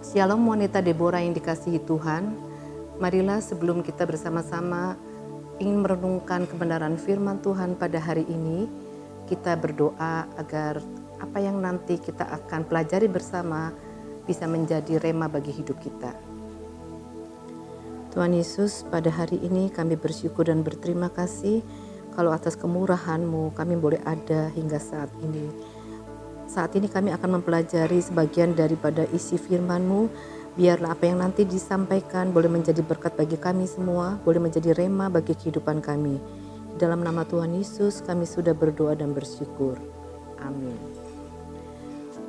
Shalom wanita Deborah yang dikasihi Tuhan. Marilah sebelum kita bersama-sama ingin merenungkan kebenaran firman Tuhan pada hari ini, kita berdoa agar apa yang nanti kita akan pelajari bersama bisa menjadi rema bagi hidup kita. Tuhan Yesus, pada hari ini kami bersyukur dan berterima kasih kalau atas kemurahan-Mu kami boleh ada hingga saat ini. Saat ini kami akan mempelajari sebagian daripada isi firman-Mu. Biarlah apa yang nanti disampaikan boleh menjadi berkat bagi kami semua, boleh menjadi rema bagi kehidupan kami. Dalam nama Tuhan Yesus kami sudah berdoa dan bersyukur. Amin.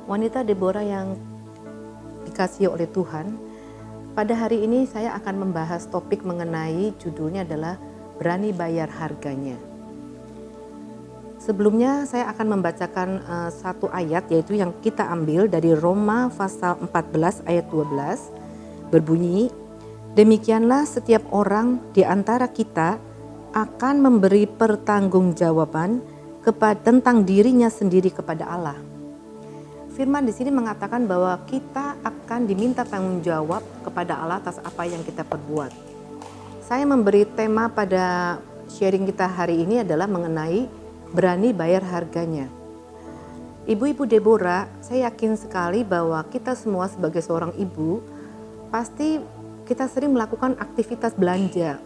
Wanita Deborah yang dikasihi oleh Tuhan, pada hari ini saya akan membahas topik mengenai judulnya adalah berani bayar harganya. Sebelumnya saya akan membacakan satu ayat yaitu yang kita ambil dari Roma pasal 14 ayat 12 berbunyi, demikianlah setiap orang di antara kita akan memberi pertanggungjawaban tentang dirinya sendiri kepada Allah. Firman di sini mengatakan bahwa kita akan diminta tanggung jawab kepada Allah atas apa yang kita perbuat. Saya memberi tema pada sharing kita hari ini adalah mengenai berani bayar harganya. Ibu-ibu Deborah, saya yakin sekali bahwa kita semua sebagai seorang ibu, pasti kita sering melakukan aktivitas belanja.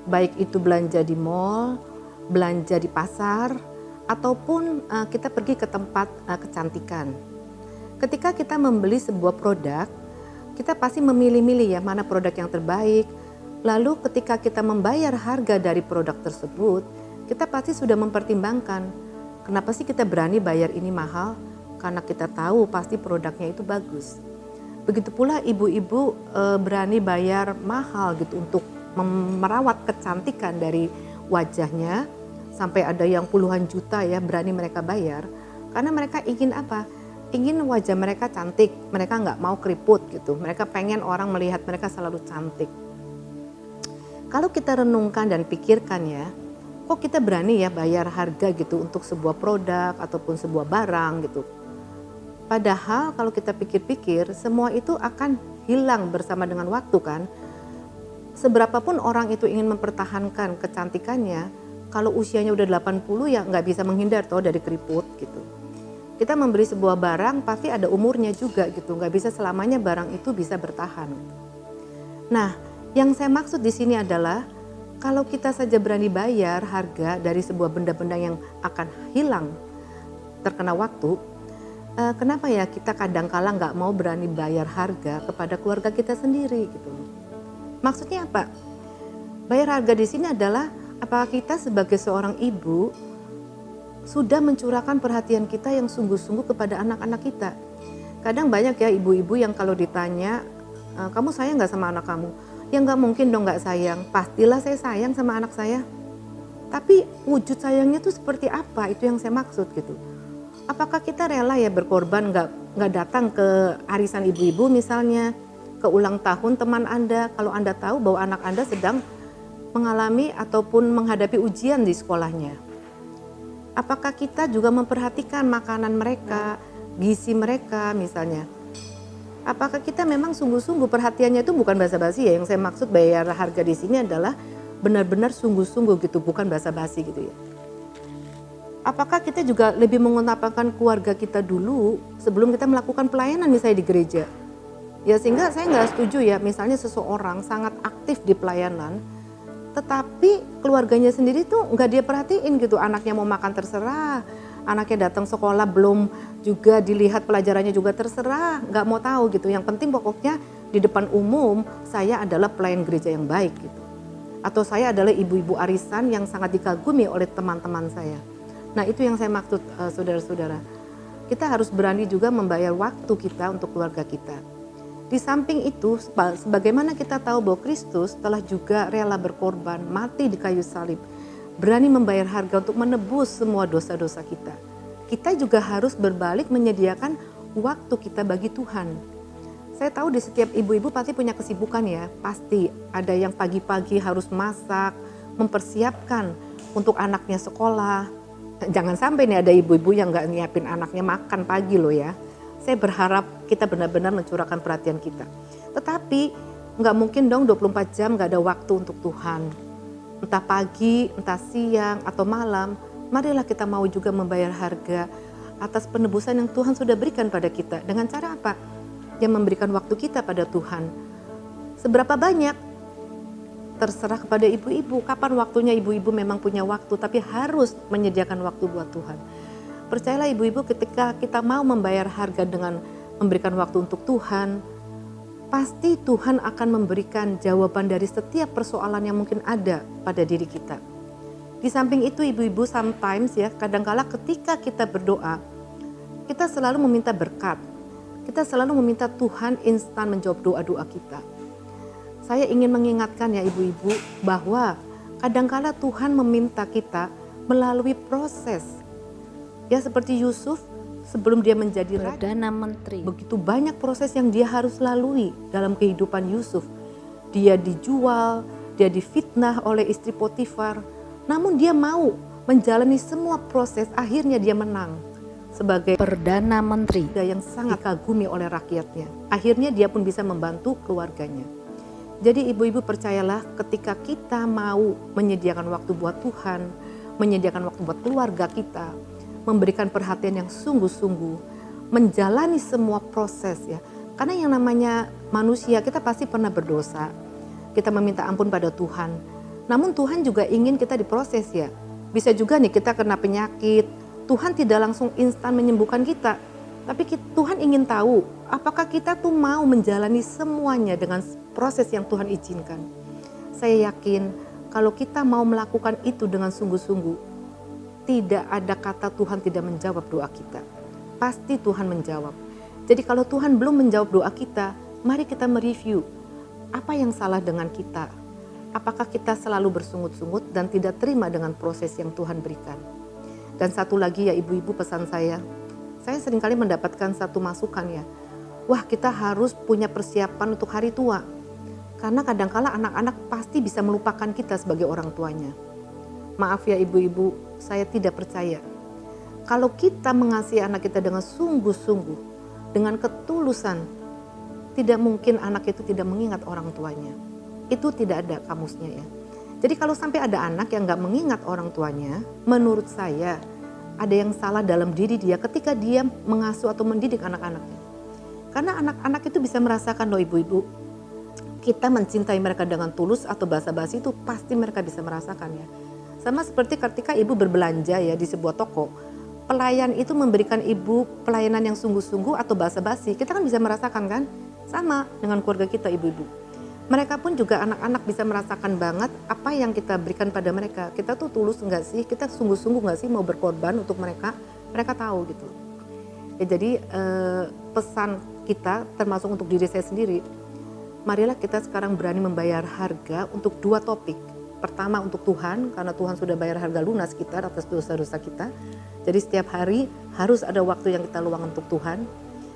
Baik itu belanja di mall, belanja di pasar, ataupun kita pergi ke tempat kecantikan. Ketika kita membeli sebuah produk, kita pasti memilih-milih ya mana produk yang terbaik. Lalu ketika kita membayar harga dari produk tersebut, kita pasti sudah mempertimbangkan, kenapa sih kita berani bayar ini mahal? Karena kita tahu pasti produknya itu bagus. Begitu pula ibu-ibu berani bayar mahal gitu untuk merawat kecantikan dari wajahnya, sampai ada yang puluhan juta ya berani mereka bayar. Karena mereka ingin apa? Ingin wajah mereka cantik, mereka nggak mau keriput gitu. Mereka pengen orang melihat mereka selalu cantik. Kalau kita renungkan dan pikirkan ya, kok kita berani ya bayar harga gitu untuk sebuah produk ataupun sebuah barang gitu. Padahal kalau kita pikir-pikir semua itu akan hilang bersama dengan waktu kan. Seberapapun orang itu ingin mempertahankan kecantikannya, kalau usianya udah 80 ya nggak bisa menghindar toh dari keriput gitu. Kita membeli sebuah barang pasti ada umurnya juga gitu, nggak bisa selamanya barang itu bisa bertahan. Nah, yang saya maksud di sini adalah kalau kita saja berani bayar harga dari sebuah benda-benda yang akan hilang terkena waktu, kenapa ya kita kadang-kala nggak mau berani bayar harga kepada keluarga kita sendiri gitu. Maksudnya apa? Bayar harga di sini adalah apakah kita sebagai seorang ibu sudah mencurahkan perhatian kita yang sungguh-sungguh kepada anak-anak kita. Kadang banyak ya ibu-ibu yang kalau ditanya, kamu sayang nggak sama anak kamu? Ya nggak mungkin dong nggak sayang, pastilah saya sayang sama anak saya. Tapi wujud sayangnya tuh seperti apa, itu yang saya maksud gitu. Apakah kita rela ya berkorban nggak datang ke arisan ibu-ibu misalnya, ke ulang tahun teman Anda, kalau Anda tahu bahwa anak Anda sedang mengalami ataupun menghadapi ujian di sekolahnya. Apakah kita juga memperhatikan makanan mereka, gizi mereka misalnya. Apakah kita memang sungguh-sungguh perhatiannya itu bukan basa-basi ya, yang saya maksud bayar harga di sini adalah benar-benar sungguh-sungguh gitu, bukan basa-basi gitu ya. Apakah kita juga lebih mengutamakan keluarga kita dulu sebelum kita melakukan pelayanan misalnya di gereja? Ya sehingga saya nggak setuju ya misalnya seseorang sangat aktif di pelayanan, tetapi keluarganya sendiri tuh nggak dia perhatiin gitu, anaknya mau makan terserah, anaknya datang sekolah belum juga dilihat pelajarannya juga terserah, nggak mau tahu gitu. Yang penting pokoknya di depan umum saya adalah pelayan gereja yang baik gitu. Atau saya adalah ibu-ibu arisan yang sangat dikagumi oleh teman-teman saya. Nah itu yang saya maksud saudara-saudara. Kita harus berani juga membayar waktu kita untuk keluarga kita. Di samping itu sebagaimana kita tahu bahwa Kristus telah juga rela berkorban, mati di kayu salib. Berani membayar harga untuk menebus semua dosa-dosa kita. Kita juga harus berbalik menyediakan waktu kita bagi Tuhan. Saya tahu di setiap ibu-ibu pasti punya kesibukan ya. Pasti ada yang pagi-pagi harus masak, mempersiapkan untuk anaknya sekolah. Jangan sampai nih ada ibu-ibu yang gak nyiapin anaknya makan pagi loh ya. saya berharap kita benar-benar mencurahkan perhatian kita. Tetapi nggak mungkin dong 24 jam nggak ada waktu untuk Tuhan. Entah pagi, entah siang, atau malam, marilah kita mau juga membayar harga atas penebusan yang Tuhan sudah berikan pada kita. Dengan cara apa? Yang memberikan waktu kita pada Tuhan. Seberapa banyak? Terserah kepada ibu-ibu. Kapan waktunya ibu-ibu memang punya waktu, tapi harus menyediakan waktu buat Tuhan. Percayalah ibu-ibu, ketika kita mau membayar harga dengan memberikan waktu untuk Tuhan, pasti Tuhan akan memberikan jawaban dari setiap persoalan yang mungkin ada pada diri kita. Di samping itu ibu-ibu, sometimes ya, kadangkala ketika kita berdoa, kita selalu meminta berkat. Kita selalu meminta Tuhan instan menjawab doa-doa kita. Saya ingin mengingatkan ya ibu-ibu bahwa kadangkala Tuhan meminta kita melalui proses. Ya seperti Yusuf sebelum dia menjadi Perdana Menteri. Begitu banyak proses yang dia harus lalui dalam kehidupan Yusuf. Dia dijual, dia difitnah oleh istri Potifar. Namun dia mau menjalani semua proses, akhirnya dia menang. Sebagai Perdana Menteri yang sangat dikagumi oleh rakyatnya. Akhirnya dia pun bisa membantu keluarganya. Jadi ibu-ibu percayalah, ketika kita mau menyediakan waktu buat Tuhan, menyediakan waktu buat keluarga kita, memberikan perhatian yang sungguh-sungguh, menjalani semua proses ya. Karena yang namanya manusia, kita pasti pernah berdosa. Kita meminta ampun pada Tuhan. Namun Tuhan juga ingin kita diproses ya. Bisa juga nih kita kena penyakit, Tuhan tidak langsung instan menyembuhkan kita. Tapi Tuhan ingin tahu, apakah kita tuh mau menjalani semuanya dengan proses yang Tuhan izinkan. Saya yakin kalau kita mau melakukan itu dengan sungguh-sungguh, tidak ada kata Tuhan tidak menjawab doa kita. Pasti Tuhan menjawab. Jadi kalau Tuhan belum menjawab doa kita, mari kita mereview apa yang salah dengan kita. Apakah kita selalu bersungut-sungut dan tidak terima dengan proses yang Tuhan berikan. Dan satu lagi ya ibu-ibu, pesan saya seringkali mendapatkan satu masukan ya. Wah, kita harus punya persiapan untuk hari tua. Karena kadangkala anak-anak pasti bisa melupakan kita sebagai orang tuanya. Maaf ya ibu-ibu, saya tidak percaya. Kalau kita mengasihi anak kita dengan sungguh-sungguh, dengan ketulusan, tidak mungkin anak itu tidak mengingat orang tuanya. Itu tidak ada kamusnya ya. Jadi kalau sampai ada anak yang gak mengingat orang tuanya, menurut saya ada yang salah dalam diri dia ketika dia mengasuh atau mendidik anak-anaknya. Karena anak-anak itu bisa merasakan loh ibu-ibu, kita mencintai mereka dengan tulus atau basa-basi itu pasti mereka bisa merasakan ya. Sama seperti ketika ibu berbelanja ya di sebuah toko, pelayan itu memberikan ibu pelayanan yang sungguh-sungguh atau basa-basi, kita kan bisa merasakan kan? Sama dengan keluarga kita ibu-ibu. Mereka pun juga anak-anak bisa merasakan banget apa yang kita berikan pada mereka. Kita tuh tulus enggak sih? Kita sungguh-sungguh enggak sih mau berkorban untuk mereka? Mereka tahu gitu. Ya, jadi pesan kita termasuk untuk diri saya sendiri. Marilah kita sekarang berani membayar harga untuk dua topik. Pertama untuk Tuhan, karena Tuhan sudah bayar harga lunas kita atas dosa-dosa kita. Jadi setiap hari harus ada waktu yang kita luang untuk Tuhan.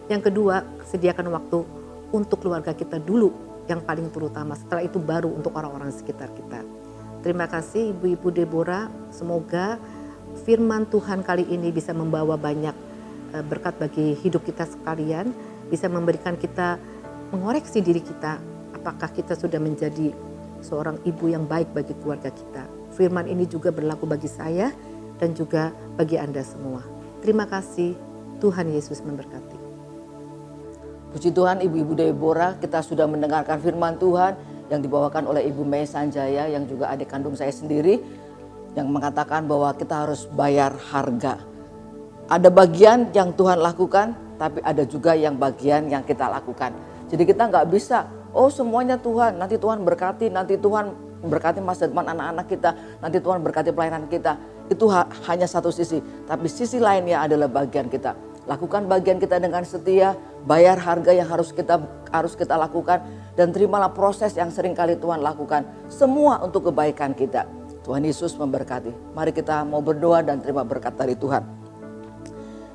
Yang kedua, sediakan waktu untuk keluarga kita dulu. Yang paling terutama, setelah itu baru untuk orang-orang sekitar kita. Terima kasih Ibu-Ibu Deborah, semoga firman Tuhan kali ini bisa membawa banyak berkat bagi hidup kita sekalian, bisa memberikan kita, mengoreksi diri kita, apakah kita sudah menjadi seorang ibu yang baik bagi keluarga kita. Firman ini juga berlaku bagi saya dan juga bagi Anda semua. Terima kasih, Tuhan Yesus memberkati. Puji Tuhan, Ibu-Ibu Deborah, kita sudah mendengarkan firman Tuhan yang dibawakan oleh Ibu Mei Sanjaya yang juga adik kandung saya sendiri, yang mengatakan bahwa kita harus bayar harga. Ada bagian yang Tuhan lakukan, tapi ada juga yang bagian yang kita lakukan. Jadi kita nggak bisa, oh semuanya Tuhan, nanti Tuhan berkati, nanti Tuhan berkati masa depan anak-anak kita, nanti Tuhan berkati pelayanan kita. Itu hanya satu sisi, tapi sisi lainnya adalah bagian kita. Lakukan bagian kita dengan setia, bayar harga yang harus kita lakukan, dan terimalah proses yang sering kali Tuhan lakukan. Semua untuk kebaikan kita. Tuhan Yesus memberkati. Mari kita mau berdoa dan terima berkat dari Tuhan.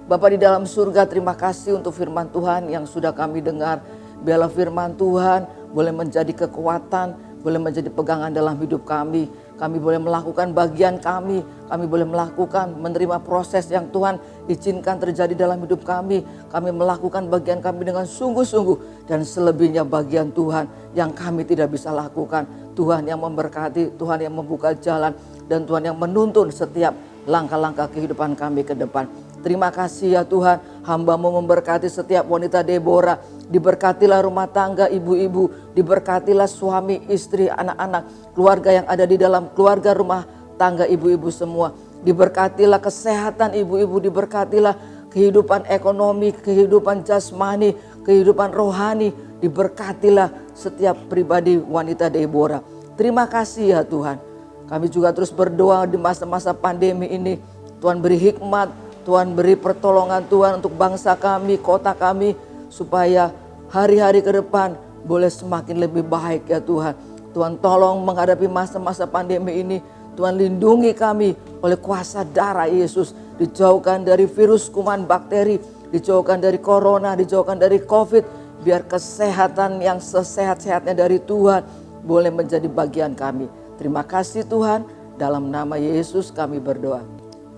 Bapa di dalam surga, terima kasih untuk firman Tuhan yang sudah kami dengar. Biarlah firman Tuhan boleh menjadi kekuatan, boleh menjadi pegangan dalam hidup kami. Kami boleh melakukan bagian kami boleh melakukan, menerima proses yang Tuhan izinkan terjadi dalam hidup kami. Kami melakukan bagian kami dengan sungguh-sungguh, dan selebihnya bagian Tuhan yang kami tidak bisa lakukan. Tuhan yang memberkati, Tuhan yang membuka jalan, dan Tuhan yang menuntun setiap langkah-langkah kehidupan kami ke depan. Terima kasih ya Tuhan, hamba-Mu memberkati setiap wanita Deborah. Diberkatilah rumah tangga ibu-ibu, diberkatilah suami, istri, anak-anak, keluarga yang ada di dalam keluarga rumah tangga ibu-ibu semua. Diberkatilah kesehatan ibu-ibu, diberkatilah kehidupan ekonomi, kehidupan jasmani, kehidupan rohani. Diberkatilah setiap pribadi wanita Deborah. Terima kasih ya Tuhan. Kami juga terus berdoa di masa-masa pandemi ini. Tuhan beri hikmat, Tuhan beri pertolongan Tuhan untuk bangsa kami, kota kami, supaya hari-hari ke depan boleh semakin lebih baik ya Tuhan. Tuhan tolong menghadapi masa-masa pandemi ini. Tuhan lindungi kami oleh kuasa darah Yesus. Dijauhkan dari virus, kuman, bakteri, dijauhkan dari corona, dijauhkan dari COVID. Biar kesehatan yang sesehat-sehatnya dari Tuhan boleh menjadi bagian kami. Terima kasih Tuhan, dalam nama Yesus kami berdoa.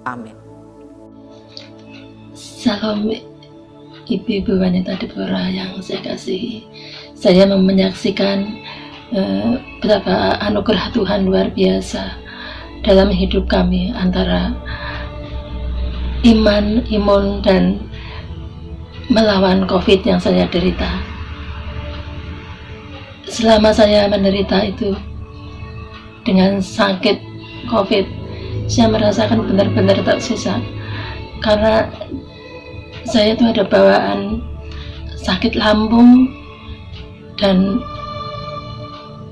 Amin. Salam ibu-ibu wanita Deborah yang saya kasihi. Saya menyaksikan betapa anugerah Tuhan luar biasa dalam hidup kami, antara iman, imun, dan melawan COVID yang saya derita. Selama saya menderita itu dengan sakit COVID, saya merasakan benar-benar tak sisa, karena saya itu ada bawaan sakit lambung dan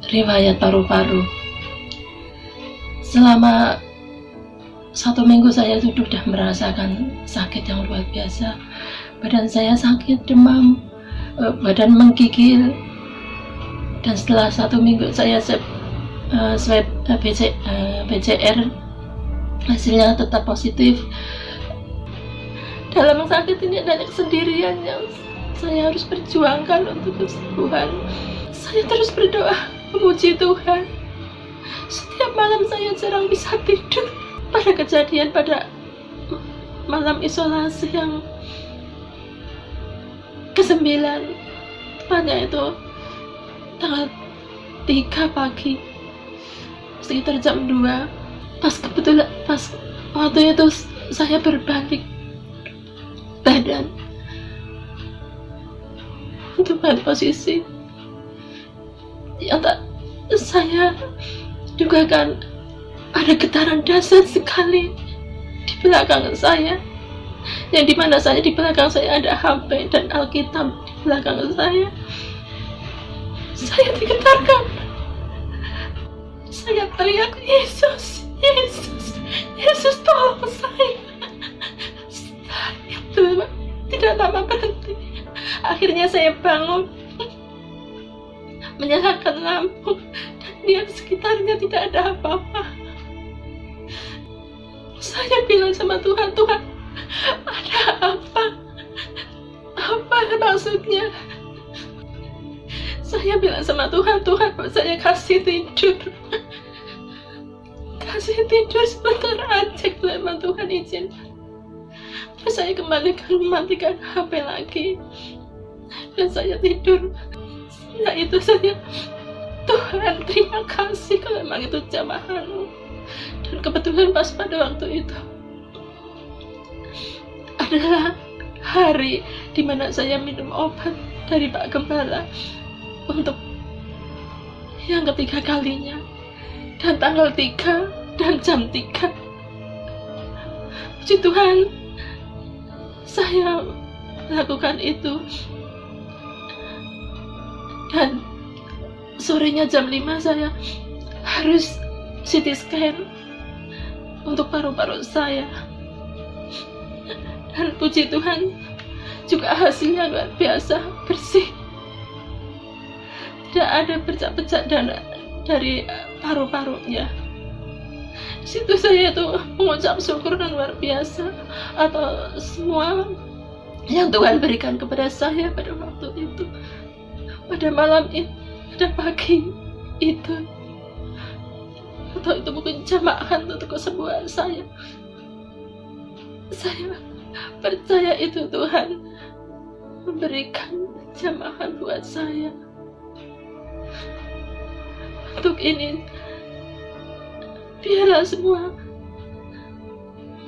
riwayat paru-paru. Selama 1 minggu saya sudah merasakan sakit yang luar biasa. Badan saya sakit, demam, badan menggigil. Dan setelah 1 minggu saya swab PCR, hasilnya tetap positif. Dalam sakit ini ada kesendirian yang saya harus perjuangkan untuk kesembuhan. Saya terus berdoa, memuji Tuhan. Setiap malam saya jarang bisa tidur. Pada kejadian pada malam isolasi yang ke-9, tepatnya itu tanggal 3 pagi, sekitar jam 2, pas waktu itu saya berbalik badan untuk posisi yang tak saya juga kan ada getaran dahsyat sekali di belakang saya, yang dimana saya di belakang saya ada HP dan Alkitab di belakang saya. Saya digetarkan, saya teriak, Yesus, Yesus, Yesus tolong saya. Itu tidak lama berhenti. Akhirnya saya bangun, menyalakan lampu, dan di sekitarnya tidak ada apa-apa. Saya bilang sama Tuhan, Tuhan, ada apa? Apa maksudnya? Saya bilang sama Tuhan, Tuhan, saya kasih tidur. Kasih tidur sebentar aja, kalau Tuhan izin. Saya mematikan HP lagi, dan saya tidur. Nah itu saya, Tuhan terima kasih kalau memang itu jamahan-Mu. Dan kebetulan pas pada waktu itu adalah hari dimana saya minum obat dari Pak Gembala untuk yang ketiga kalinya, dan tanggal 3 dan jam 3. Puji Tuhan, saya lakukan itu, dan sorenya jam 5 saya harus CT scan untuk paru-paru saya. Dan puji Tuhan, juga hasilnya luar biasa, bersih. Tidak ada bercak-bercak dari paru-parunya. Di situ saya tuh mengucap syukur dan luar biasa atas semua yang Tuhan berikan kepada saya pada waktu itu, pada malam itu, pada pagi itu. atau itu mungkin jamahan untuk kesembuhan saya. Saya percaya itu Tuhan memberikan jamahan buat saya. Untuk ini, biarlah semua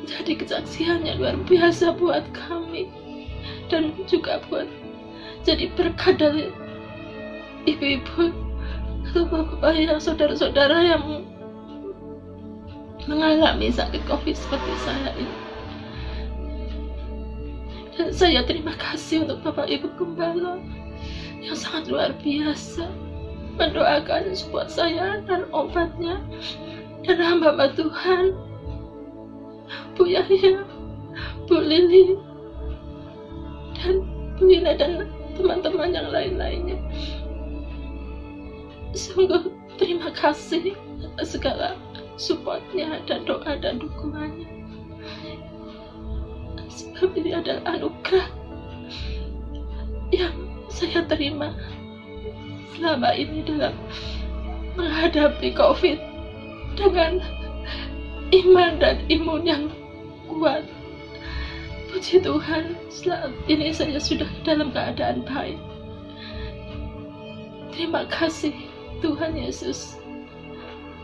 jadi kesaksian yang luar biasa buat kami dan juga buat jadi berkat dari ibu-ibu atau bapak-bapak yang saudara-saudara yang mengalami sakit COVID seperti saya ini. Dan saya terima kasih untuk Bapak Ibu Gembala yang sangat luar biasa mendoakan buat saya dan obatnya, dan hamba Tuhan Bu Yahya, Bu Lili, dan Bu Ina dan teman-teman yang lain-lainnya. Sungguh terima kasih atas segala supportnya dan doa dan dukungannya. Sebab ini adalah anugerah yang saya terima selama ini dalam menghadapi COVID dengan iman dan imun yang kuat. Puji Tuhan, saat ini saya sudah dalam keadaan baik. Terima kasih Tuhan Yesus.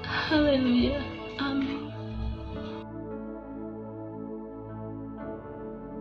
Haleluya. Amin.